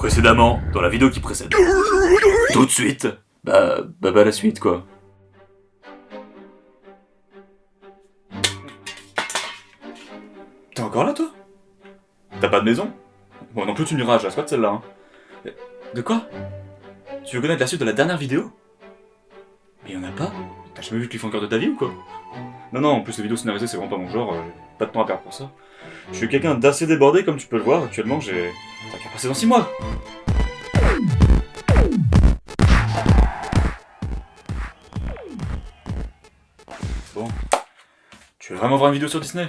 Précédemment, dans la vidéo qui précède. Tout de suite, la suite quoi. T'es encore là toi? T'as pas de maison? Bon non plus tu n'iras, je reste pas de celle-là. Hein. De quoi? Tu veux connaître la suite de la dernière vidéo? Mais y'en a pas? T'as jamais vu Cliffhanger de ta vie ou quoi? Non, en plus les vidéos scénarisées c'est vraiment pas mon genre, j'ai pas de temps à perdre pour ça. Je suis quelqu'un d'assez débordé comme tu peux le voir, actuellement j'ai... T'as qu'à passer dans 6 mois! Bon. Tu veux vraiment voir une vidéo sur Disney?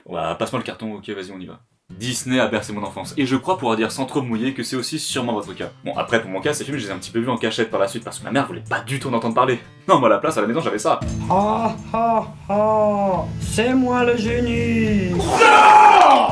Ouais, passe-moi le carton, ok vas-y on y va. Disney a bercé mon enfance, et je crois pouvoir dire sans trop me mouiller que c'est aussi sûrement votre cas. Bon après pour mon cas, ces films je les ai un petit peu vus en cachette par la suite parce que ma mère voulait pas du tout en entendre parler. Non moi à la place à la maison j'avais ça. Ah ah ah, c'est moi le génie.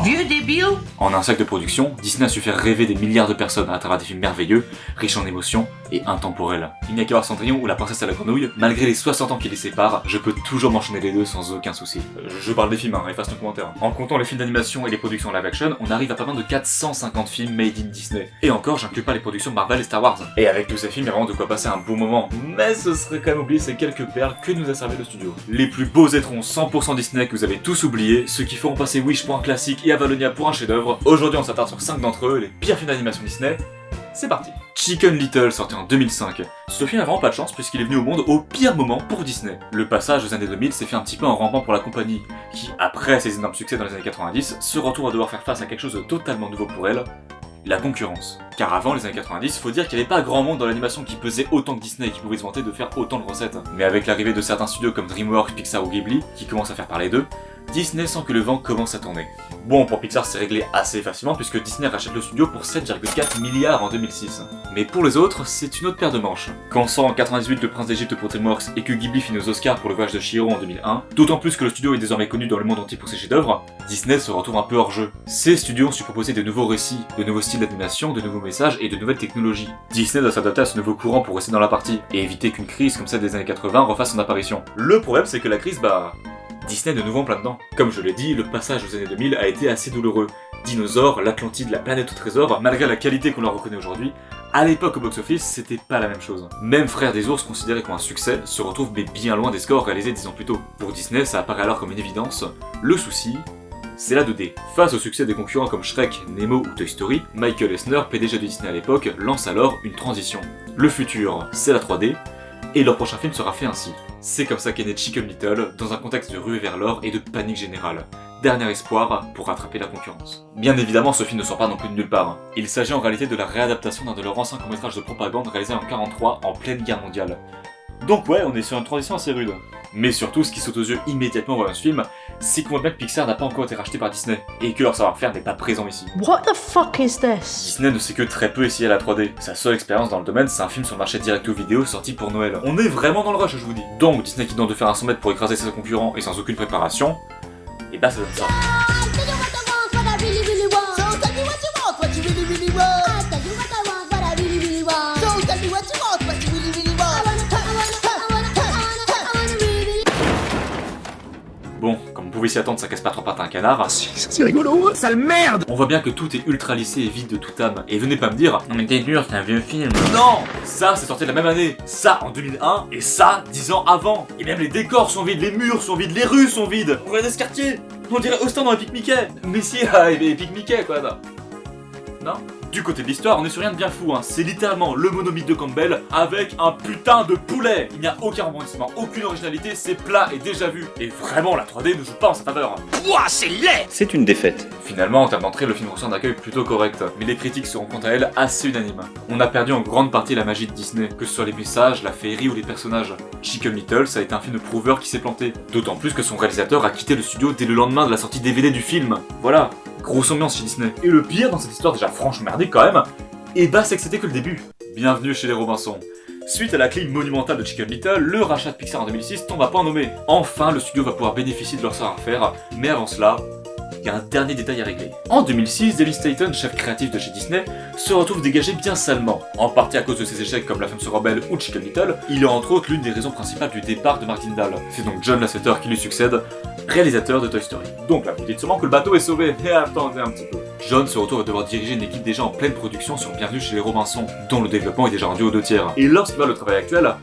Vieux débile. En un sac de production, Disney a su faire rêver des milliards de personnes à travers des films merveilleux, riches en émotions et intemporels. Il n'y a qu'à voir Cendrillon ou La Princesse à la Grenouille, malgré les 60 ans qui les séparent, je peux toujours m'enchaîner les deux sans aucun souci. Je parle des films, efface nos commentaires. En comptant les films d'animation et les productions live action, on arrive à pas moins de 450 films made in Disney. Et encore, j'inclus pas les productions Marvel et Star Wars. Et avec tous ces films, il y a vraiment de quoi passer un bon moment. Mais ce serait quand même oublier ces quelques perles que nous a servi le studio. Les plus beaux étrons 100% Disney que vous avez tous oubliés, ceux qui feront passer Wish pour un classique et Avalonia pour un chef-d'œuvre. Aujourd'hui, on s'attarde sur 5 d'entre eux, les pires films d'animation Disney. C'est parti. Chicken Little, sorti en 2005. Ce film a vraiment pas de chance puisqu'il est venu au monde au pire moment pour Disney. Le passage aux années 2000 s'est fait un petit peu en rampant pour la compagnie, qui, après ses énormes succès dans les années 90, se retrouve à devoir faire face à quelque chose de totalement nouveau pour elle, la concurrence. Car avant les années 90, faut dire qu'il n'y avait pas grand monde dans l'animation qui pesait autant que Disney et qui pouvait se vanter de faire autant de recettes. Mais avec l'arrivée de certains studios comme DreamWorks, Pixar ou Ghibli, qui commencent à faire parler d'eux, Disney sent que le vent commence à tourner. Bon, pour Pixar c'est réglé assez facilement puisque Disney rachète le studio pour 7,4 milliards en 2006. Mais pour les autres, c'est une autre paire de manches. Quand sort en 98 Le Prince d'Égypte pour DreamWorks et que Ghibli finit aux Oscars pour Le Voyage de Chihiro en 2001, d'autant plus que le studio est désormais connu dans le monde entier pour ses chefs-d'œuvre, Disney se retrouve un peu hors jeu. Ces studios ont su proposer de nouveaux récits, de nouveaux styles d'animation, de nouveaux messages et de nouvelles technologies. Disney doit s'adapter à ce nouveau courant pour rester dans la partie et éviter qu'une crise comme celle des années 80 refasse son apparition. Le problème c'est que la crise, Disney est de nouveau en plein dedans. Comme je l'ai dit, le passage aux années 2000 a été assez douloureux. Dinosaures, l'Atlantide, la planète au trésor, malgré la qualité qu'on leur reconnaît aujourd'hui, à l'époque au box-office, c'était pas la même chose. Même Frères des ours, considéré comme un succès, se retrouve mais bien loin des scores réalisés 10 ans plus tôt. Pour Disney, ça apparaît alors comme une évidence. Le souci, c'est la 2D. Face au succès des concurrents comme Shrek, Nemo ou Toy Story, Michael Eisner, PDG de Disney à l'époque, lance alors une transition. Le futur, c'est la 3D, et leur prochain film sera fait ainsi. C'est comme ça qu'est né Chicken Little, dans un contexte de ruée vers l'or et de panique générale. Dernier espoir pour rattraper la concurrence. Bien évidemment, ce film ne sort pas non plus de nulle part. Il s'agit en réalité de la réadaptation d'un de leurs anciens courts-métrages de propagande réalisé en 1943 en pleine guerre mondiale. Donc ouais, on est sur une transition assez rude. Mais surtout, ce qui saute aux yeux immédiatement en voyant ce film, c'est qu'on voit bien que Pixar n'a pas encore été racheté par Disney, et que leur savoir-faire n'est pas présent ici. What the fuck is this? Disney ne sait que très peu essayer la 3D. Sa seule expérience dans le domaine, c'est un film sur le marché direct ou vidéo sorti pour Noël. On est vraiment dans le rush, je vous dis. Donc Disney qui tente de faire un 100 mètres pour écraser ses concurrents et sans aucune préparation, et bah ça donne ça. Bon, comme vous pouvez s'y attendre, ça casse pas trop pattes à un canard. C'est rigolo, sale merde. On voit bien que tout est ultra lissé et vide de toute âme. Et venez pas me dire, non mais t'es dur, c'est un vieux film. Non, ça c'est sorti de la même année. Ça en 2001 et ça 10 ans avant. Et même les décors sont vides, les murs sont vides, les rues sont vides. Regardez ce quartier. On dirait Austin dans Epic Mickey. Mais si, Epic Mickey quoi. Non. Du côté de l'histoire, on est sur rien de bien fou, c'est littéralement le monomythe de Campbell avec un putain de poulet. Il n'y a aucun rebondissement, aucune originalité, c'est plat et déjà vu. Et vraiment, la 3D ne joue pas en sa faveur. Ouah, c'est laid. C'est une défaite. Finalement, en termes d'entrée, le film reçoit un accueil plutôt correct, mais les critiques seront quant à elles assez unanimes. On a perdu en grande partie la magie de Disney, que ce soit les messages, la féerie ou les personnages. Chicken Little, ça a été un film de prouveur qui s'est planté. D'autant plus que son réalisateur a quitté le studio dès le lendemain de la sortie DVD du film. Voilà. Grosse ambiance chez Disney. Et le pire dans cette histoire déjà franchement merdique quand même, c'est que c'était que le début. Bienvenue chez les Robinson. Suite à la clé monumentale de Chicken Little, le rachat de Pixar en 2006 tombe à point nommé. Enfin, le studio va pouvoir bénéficier de leur savoir-faire, mais avant cela, il y a un dernier détail à régler. En 2006, David Staten, chef créatif de chez Disney, se retrouve dégagé bien salement. En partie à cause de ses échecs comme La Femme se rebelle ou Chicken Little, il est entre autres l'une des raisons principales du départ de Mark Tindall. C'est donc John Lasseter qui lui succède, réalisateur de Toy Story. Donc là, vous dites sûrement que le bateau est sauvé, mais attendez un petit peu. John se retrouve à devoir diriger une équipe déjà en pleine production sur Bienvenue chez les Robinson, dont le développement est déjà rendu aux 2/3. Et lorsqu'il va le travail actuel,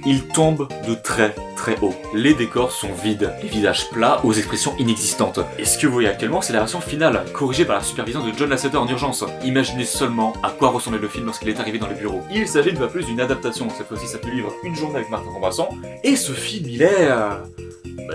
il tombe de très haut. Les décors sont vides, les visages plats aux expressions inexistantes. Et ce que vous voyez actuellement, c'est la version finale, corrigée par la supervision de John Lasseter en urgence. Imaginez seulement à quoi ressemblait le film lorsqu'il est arrivé dans les bureaux. Il s'agit une fois plus d'une adaptation, cette fois-ci ça peut livre Une journée avec Martin Robinson, et ce film il est...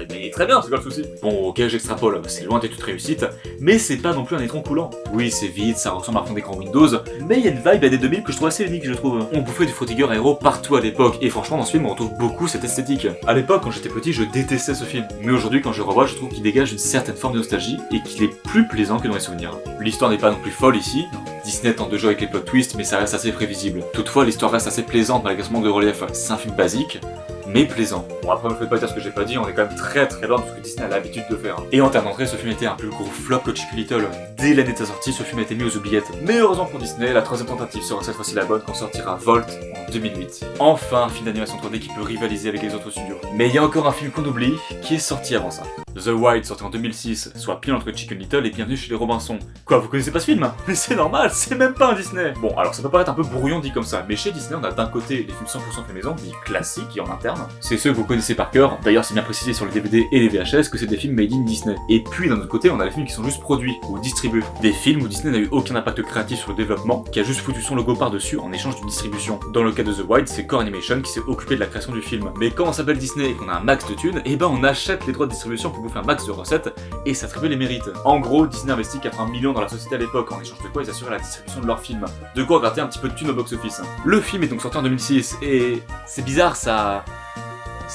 il est très bien, c'est quoi le souci? Bon, ok, j'extrapole, c'est loin d'être toute réussite, mais c'est pas non plus un étron coulant. Oui, c'est vide, ça ressemble à un fond d'écran Windows, mais il y a une vibe à des 2000 que je trouve assez unique, je trouve. On bouffait du Frottiger héros partout à l'époque, et franchement, dans ce film, on retrouve beaucoup cette esthétique. À l'époque, quand j'étais petit, je détestais ce film, mais aujourd'hui, quand je le revois, je trouve qu'il dégage une certaine forme de nostalgie, et qu'il est plus plaisant que dans les souvenirs. L'histoire n'est pas non plus folle ici, Disney tente de jouer avec les plot twists, mais ça reste assez prévisible. Toutefois, l'histoire reste assez plaisante malgré ce manque de relief. C'est un film basique, mais plaisant. Bon, après, me faites pas dire ce que j'ai pas dit, on est quand même très loin de ce que Disney a l'habitude de faire. Et en termes d'entrée, ce film était un plus gros flop que Chicken Little. Dès l'année de sa sortie, ce film a été mis aux oubliettes. Mais heureusement pour Disney, la troisième tentative sera cette fois-ci la bonne quand sortira Volt en 2008. Enfin, un film d'animation 3D qui peut rivaliser avec les autres studios. Mais il y a encore un film qu'on oublie, qui est sorti avant ça. The Wild, sorti en 2006, soit pile entre Chicken Little et Bienvenue chez les Robinson. Quoi, vous connaissez pas ce film? Mais c'est normal, c'est même pas un Disney. Bon, alors ça peut paraître un peu brouillon dit comme ça, mais chez Disney, on a d'un côté les films 100% fait maison, dits classiques et en interne. C'est ceux que vous connaissez par cœur, d'ailleurs c'est bien précisé sur les DVD et les VHS que c'est des films made in Disney. Et puis d'un autre côté, on a les films qui sont juste produits ou distribués. Des films où Disney n'a eu aucun impact créatif sur le développement, qui a juste foutu son logo par-dessus en échange d'une distribution. Dans le cas de The Wild, c'est Core Animation qui s'est occupé de la création du film. Mais quand on s'appelle Disney et qu'on a un max de thunes, et ben on achète les droits de distribution pour bouffer un max de recettes et s'attribuer les mérites. En gros, Disney investit 80 millions dans la société à l'époque, en échange de quoi ils assuraient la distribution de leurs films. De quoi gratter un petit peu de thunes au box-office. Le film est donc sorti en 2006, et c'est bizarre, ça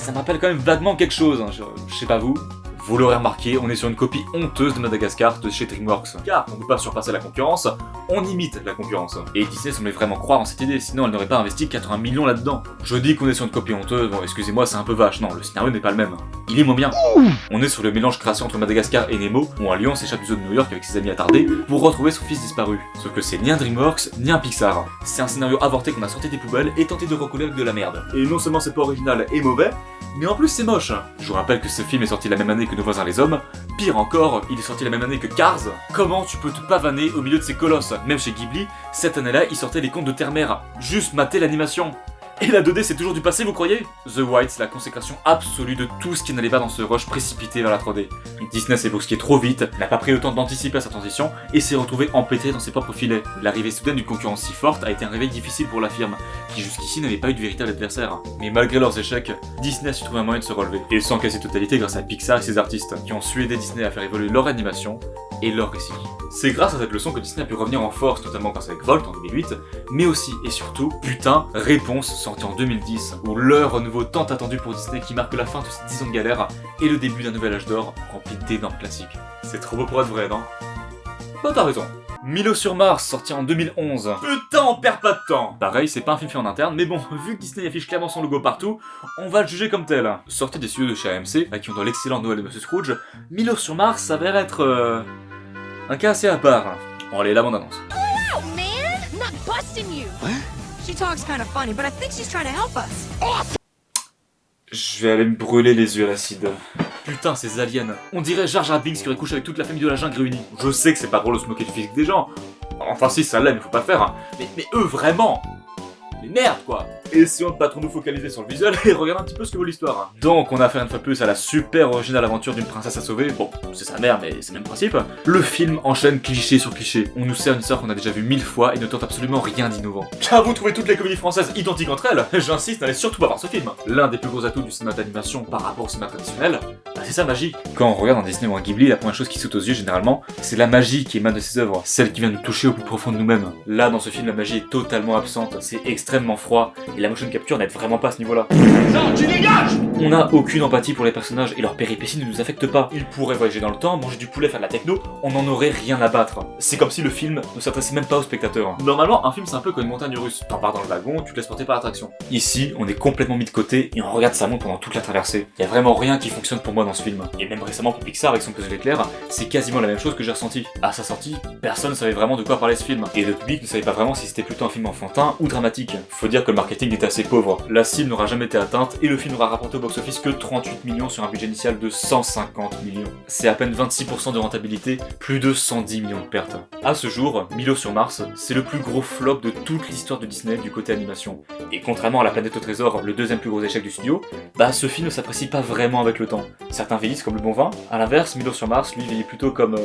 me rappelle quand même vaguement quelque chose, hein. Je sais pas vous. Vous l'aurez remarqué, on est sur une copie honteuse de Madagascar de chez DreamWorks. Car on ne peut pas surpasser la concurrence, on imite la concurrence. Et Disney semblait vraiment croire en cette idée, sinon elle n'aurait pas investi 80 millions là-dedans. Je dis qu'on est sur une copie honteuse, bon excusez-moi c'est un peu vache, non, le scénario n'est pas le même. Il est moins bien. On est sur le mélange création entre Madagascar et Nemo, où un lion s'échappe du zoo de New York avec ses amis attardés pour retrouver son fils disparu. Sauf que c'est ni un DreamWorks, ni un Pixar. C'est un scénario avorté qu'on a sorti des poubelles et tenté de recoller avec de la merde. Et non seulement c'est pas original et mauvais, mais en plus c'est moche. Je vous rappelle que ce film est sorti la même année que Nos voisins les hommes. Pire encore, il est sorti la même année que Cars. Comment tu peux te pavaner au milieu de ces colosses? Même chez Ghibli, cette année-là, ils sortaient les contes de Terre-Mère. Juste mater l'animation. Et la 2D c'est toujours du passé, vous croyez? The Wild, c'est la consécration absolue de tout ce qui n'allait pas dans ce rush précipité vers la 3D. Disney s'est bousqué trop vite, n'a pas pris le temps d'anticiper à sa transition, et s'est retrouvé empêtré dans ses propres filets. L'arrivée soudaine d'une concurrence si forte a été un réveil difficile pour la firme, qui jusqu'ici n'avait pas eu de véritable adversaire. Mais malgré leurs échecs, Disney a su trouver un moyen de se relever. Et sans quasi-totalité grâce à Pixar et ses artistes, qui ont su aider Disney à faire évoluer leur animation et leur récit. C'est grâce à cette leçon que Disney a pu revenir en force, notamment grâce avec Volt en 2008, mais aussi et surtout, putain, Réponse sorti en 2010, où l'heure renouveau tant attendu pour Disney qui marque la fin de ces 10 ans de galère et le début d'un nouvel âge d'or rempli d'énormes classiques. C'est trop beau pour être vrai, non? Bah t'as raison. Milo sur Mars, sorti en 2011. Putain, on perd pas de temps. Pareil, c'est pas un film fait en interne, mais bon, vu que Disney affiche clairement son logo partout, on va le juger comme tel. Sorti des studios de chez AMC, à qui on doit l'excellent Noël de Monsieur Scrooge, Milo sur Mars s'avère être un cas assez à part. Bon allez, la bande-annonce. Oh man, I'm not busting you. What? She talks kind of funny, but I think she's trying to help us. Je vais aller me brûler les yeux à l'acide. Putain, ces aliens. On dirait Jar Jar Binks qui aurait couché avec toute la famille de la jungle réunie. Je sais que c'est pas drôle de se moquer du physique des gens. Enfin si, ça l'est, mais faut pas le faire. Hein. Mais eux, vraiment. Mais merde, quoi. Essayons de pas trop nous focaliser sur le visuel et regarder un petit peu ce que vaut l'histoire. Donc on a affaire une fois de plus à la super originale aventure d'une princesse à sauver. Bon, c'est sa mère, mais c'est le même principe. Le film enchaîne cliché sur cliché. On nous sert une histoire qu'on a déjà vue 1000 fois et ne tente absolument rien d'innovant. Car vous trouvez toutes les comédies françaises identiques entre elles, j'insiste, n'allez surtout pas voir ce film. L'un des plus gros atouts du cinéma d'animation par rapport au cinéma traditionnel, bah c'est sa magie. Quand on regarde un Disney ou un Ghibli, la première chose qui saute aux yeux généralement, c'est la magie qui émane de ses œuvres, celle qui vient nous toucher au plus profond de nous-mêmes. Là, dans ce film, la magie est totalement absente, c'est extrêmement froid, et la motion capture n'aide vraiment pas à ce niveau-là. Non, tu dégages! On n'a aucune empathie pour les personnages et leurs péripéties ne nous affectent pas. Ils pourraient voyager dans le temps, manger du poulet, faire de la techno, on n'en aurait rien à battre. C'est comme si le film ne s'adressait même pas aux spectateurs. Normalement, un film c'est un peu comme une montagne russe. T'en pars dans le wagon, tu te laisses porter par l'attraction. Ici, on est complètement mis de côté et on regarde sa montre pendant toute la traversée. Y a vraiment rien qui fonctionne pour moi dans ce ce film. Et même récemment pour Pixar avec son Puzzle éclair, c'est quasiment la même chose que j'ai ressenti. À sa sortie, personne ne savait vraiment de quoi parlait ce film, et le public ne savait pas vraiment si c'était plutôt un film enfantin ou dramatique. Faut dire que le marketing était assez pauvre. La cible n'aura jamais été atteinte, et le film n'aura rapporté au box-office que 38 millions sur un budget initial de 150 millions. C'est à peine 26% de rentabilité, plus de 110 millions de pertes. À ce jour, Milo sur Mars, c'est le plus gros flop de toute l'histoire de Disney du côté animation. Et contrairement à La Planète au Trésor, le deuxième plus gros échec du studio, ce film ne s'apprécie pas vraiment avec le temps. Certains vieillissent comme le bon vin, à l'inverse, Milo sur Mars, lui, vieillit plutôt comme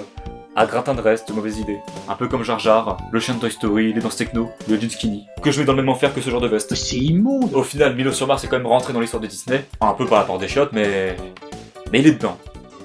à gratin de reste, mauvaise idée. Un peu comme Jar Jar, le chien de Toy Story, les danses techno, le jean skinny, que je mets dans le même enfer que ce genre de veste. C'est immonde. Au final, Milo sur Mars est quand même rentré dans l'histoire de Disney, un peu par la porte des chiottes, mais il est dedans.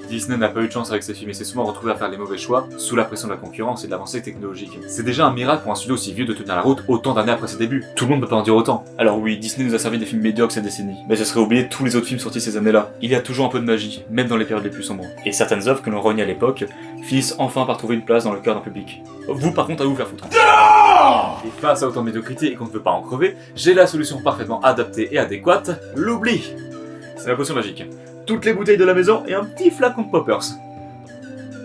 Disney n'a pas eu de chance avec ses films et s'est souvent retrouvé à faire les mauvais choix sous la pression de la concurrence et de l'avancée technologique. C'est déjà un miracle pour un studio aussi vieux de tenir la route autant d'années après ses débuts. Tout le monde ne peut pas en dire autant. Alors oui, Disney nous a servi des films médiocres ces décennies, mais ce serait oublier tous les autres films sortis ces années-là. Il y a toujours un peu de magie, même dans les périodes les plus sombres. Et certaines œuvres que l'on renie à l'époque finissent enfin par trouver une place dans le cœur d'un public. Vous par contre à vous faire foutre. Et face à autant de médiocrité et qu'on ne veut pas en crever, j'ai la solution parfaitement adaptée et adéquate, l'oubli. C'est la potion magique. Toutes les bouteilles de la maison et un petit flacon de poppers.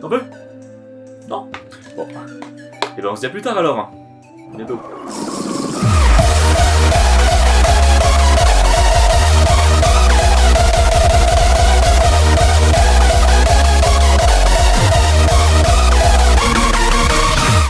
T'en veux? Non? Bon. Et ben on se dit à plus tard alors. À bientôt.